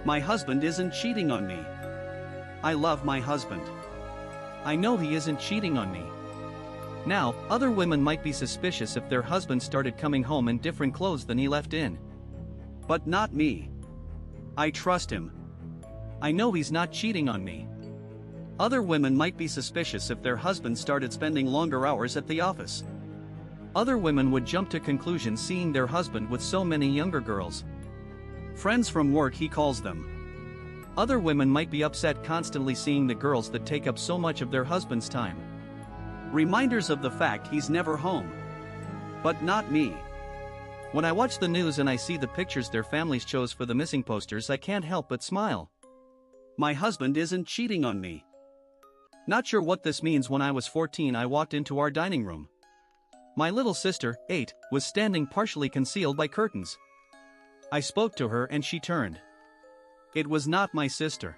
My husband isn't cheating on me. I love my husband. I know he isn't cheating on me. Now, other women might be suspicious if their husband started coming home in different clothes than he left in. But not me. I trust him. I know he's not cheating on me. Other women might be suspicious if their husband started spending longer hours at the office. Other women would jump to conclusions seeing their husband with so many younger girls. Friends from work, he calls them. Other women might be upset constantly seeing the girls that take up so much of their husband's time. Reminders of the fact he's never home. But not me. When I watch the news and I see the pictures their families chose for the missing posters, I can't help but smile. My husband isn't cheating on me. Not sure what this means. When I was 14, I walked into our dining room. My little sister, 8, was standing partially concealed by curtains. I spoke to her and she turned. It was not my sister.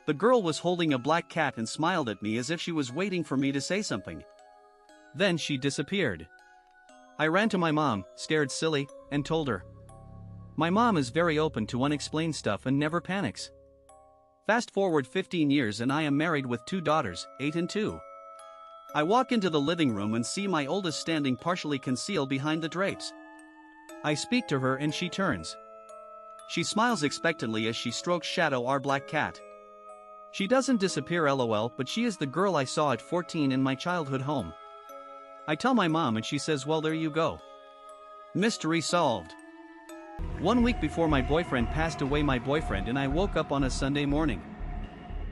The girl was holding a black cat and smiled at me as if she was waiting for me to say something. Then she disappeared. I ran to my mom, scared silly, and told her. My mom is very open to unexplained stuff and never panics. Fast forward 15 years and I am married with 2 daughters, 8 and 2. I walk into the living room and see my oldest standing partially concealed behind the drapes. I speak to her and she turns. She smiles expectantly as she strokes Shadow, our black cat. She doesn't disappear lol, but she is the girl I saw at 14 in my childhood home. I tell my mom and she says, well, there you go. Mystery solved. 1 week before my boyfriend passed away, my boyfriend and I woke up on a Sunday morning.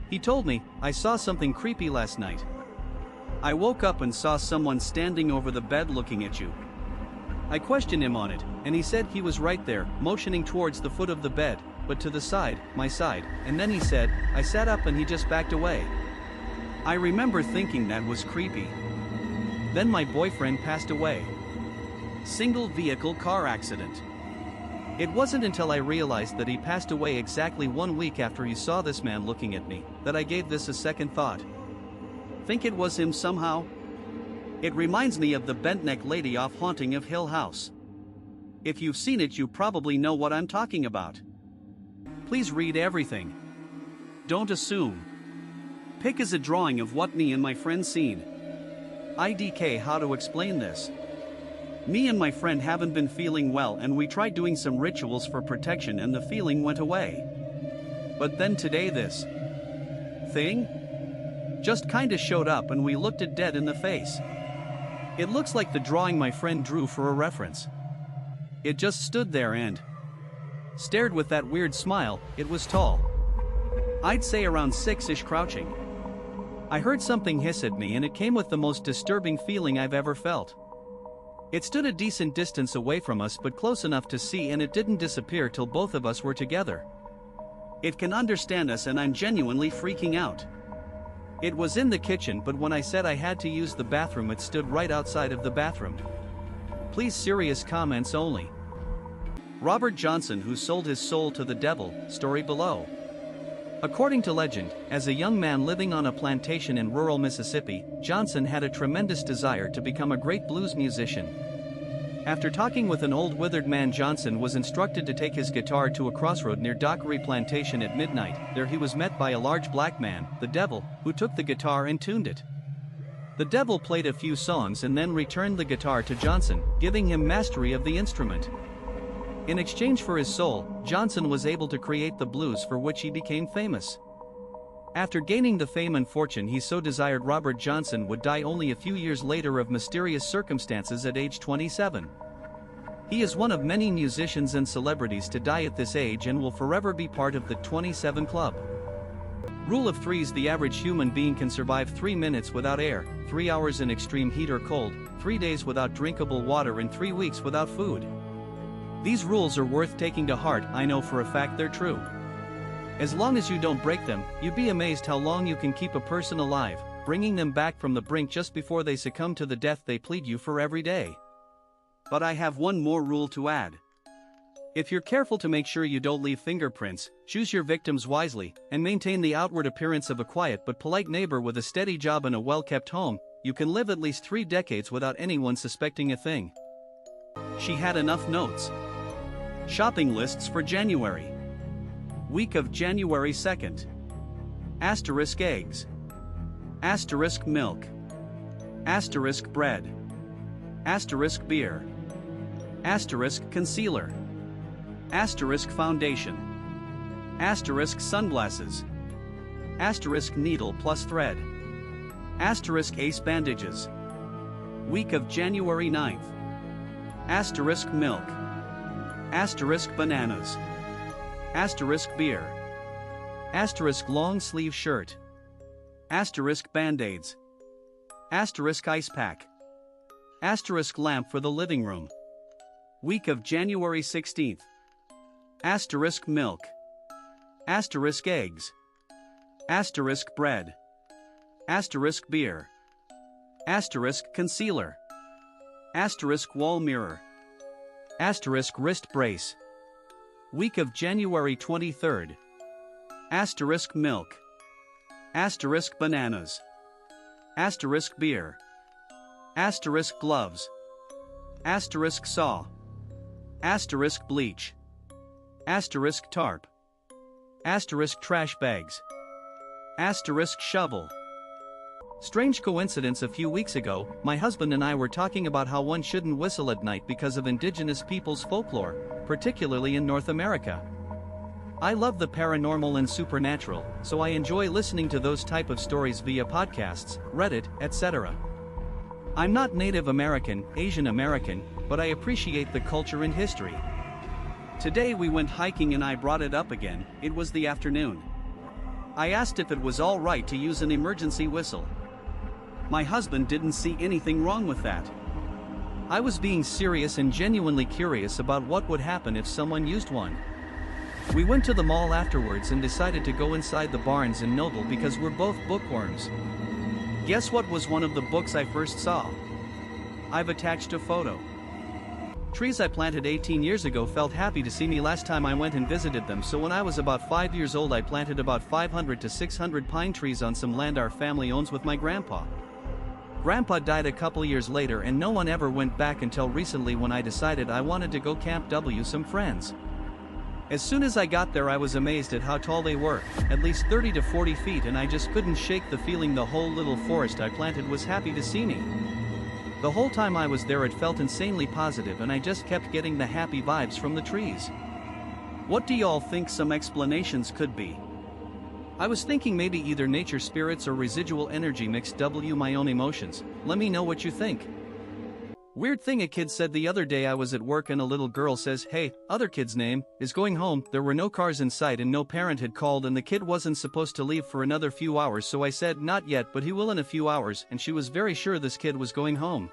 He told me, I saw something creepy last night. I woke up and saw someone standing over the bed looking at you. I questioned him on it, and he said he was right there, motioning towards the foot of the bed, but to the side, my side, and then he said, I sat up and he just backed away. I remember thinking that was creepy. Then my boyfriend passed away. Single vehicle car accident. It wasn't until I realized that he passed away exactly 1 week after he saw this man looking at me, that I gave this a second thought. Think it was him somehow? It reminds me of the bent-neck lady off Haunting of Hill House. If you've seen it, you probably know what I'm talking about. Please read everything. Don't assume. Pick as a drawing of what me and my friend seen. IDK, how to explain this? Me and my friend haven't been feeling well and we tried doing some rituals for protection and the feeling went away. But then today this thing just kinda showed up and we looked it dead in the face. It looks like the drawing my friend drew for a reference. It just stood there and stared with that weird smile. It was tall. I'd say around 6-ish, crouching. I heard something hiss at me and it came with the most disturbing feeling I've ever felt. It stood a decent distance away from us but close enough to see, and it didn't disappear till both of us were together. It can understand us and I'm genuinely freaking out. It was in the kitchen, but when I said I had to use the bathroom, it stood right outside of the bathroom. Please serious comments only. Robert Johnson, who sold his soul to the devil, story below. According to legend, as a young man living on a plantation in rural Mississippi, Johnson had a tremendous desire to become a great blues musician. After talking with an old withered man, Johnson was instructed to take his guitar to a crossroad near Dockery Plantation at midnight. There he was met by a large black man, the devil, who took the guitar and tuned it. The devil played a few songs and then returned the guitar to Johnson, giving him mastery of the instrument. In exchange for his soul, Johnson was able to create the blues for which he became famous. After gaining the fame and fortune he so desired, Robert Johnson would die only a few years later of mysterious circumstances at age 27. He is one of many musicians and celebrities to die at this age and will forever be part of the 27 Club. Rule of threes: the average human being can survive 3 minutes without air, 3 hours in extreme heat or cold, 3 days without drinkable water, and 3 weeks without food. These rules are worth taking to heart. I know for a fact they're true. As long as you don't break them, you'd be amazed how long you can keep a person alive, bringing them back from the brink just before they succumb to the death they plead you for every day. But I have one more rule to add. If you're careful to make sure you don't leave fingerprints, choose your victims wisely, and maintain the outward appearance of a quiet but polite neighbor with a steady job and a well-kept home, you can live at least 3 decades without anyone suspecting a thing. She had enough notes. Shopping lists for January. Week of January 2nd. Asterisk eggs. Asterisk milk. Asterisk bread. Asterisk beer. Asterisk concealer. Asterisk foundation. Asterisk sunglasses. Asterisk needle plus thread. Asterisk ace bandages. Week of January 9th. Asterisk milk. Asterisk bananas. Asterisk beer. Asterisk long sleeve shirt. Asterisk band-aids. Asterisk ice pack. Asterisk lamp for the living room. Week of January 16th. Asterisk milk. Asterisk eggs. Asterisk bread. Asterisk beer. Asterisk concealer. Asterisk wall mirror. Asterisk wrist brace. Week of January 23rd. Asterisk milk. Asterisk bananas. Asterisk beer. Asterisk gloves. Asterisk saw. Asterisk bleach. Asterisk tarp. Asterisk trash bags. Asterisk shovel. Strange coincidence, a few weeks ago, my husband and I were talking about how one shouldn't whistle at night because of indigenous people's folklore, particularly in North America. I love the paranormal and supernatural, so I enjoy listening to those type of stories via podcasts, Reddit, etc. I'm not Native American, Asian American, but I appreciate the culture and history. Today we went hiking and I brought it up again. It was the afternoon. I asked if it was all right to use an emergency whistle. My husband didn't see anything wrong with that. I was being serious and genuinely curious about what would happen if someone used one. We went to the mall afterwards and decided to go inside the Barnes & Noble because we're both bookworms. Guess what was one of the books I first saw? I've attached a photo. Trees I planted 18 years ago felt happy to see me last time I went and visited them, so when I was about 5 years old I planted about 500 to 600 pine trees on some land our family owns with my grandpa. Grandpa died a couple years later and no one ever went back until recently when I decided I wanted to go Camp W some friends. As soon as I got there I was amazed at how tall they were, at least 30 to 40 feet, and I just couldn't shake the feeling the whole little forest I planted was happy to see me. The whole time I was there it felt insanely positive and I just kept getting the happy vibes from the trees. What do y'all think some explanations could be? I was thinking maybe either nature spirits or residual energy mixed W my own emotions. Let me know what you think. Weird thing a kid said the other day. I was at work and a little girl says, "Hey, other kid's name is going home." There were no cars in sight and no parent had called and the kid wasn't supposed to leave for another few hours, so I said, "Not yet, but he will in a few hours," and she was very sure this kid was going home.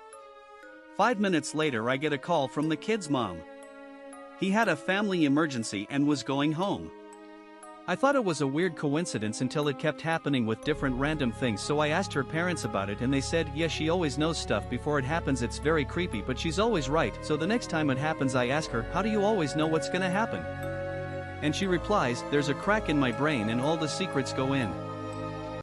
5 minutes later I get a call from the kid's mom. He had a family emergency and was going home. I thought it was a weird coincidence until it kept happening with different random things, so I asked her parents about it and they said, "Yeah, she always knows stuff before it happens. It's very creepy, but she's always right." So the next time it happens I ask her, "How do you always know what's gonna happen?" And she replies, "There's a crack in my brain and all the secrets go in."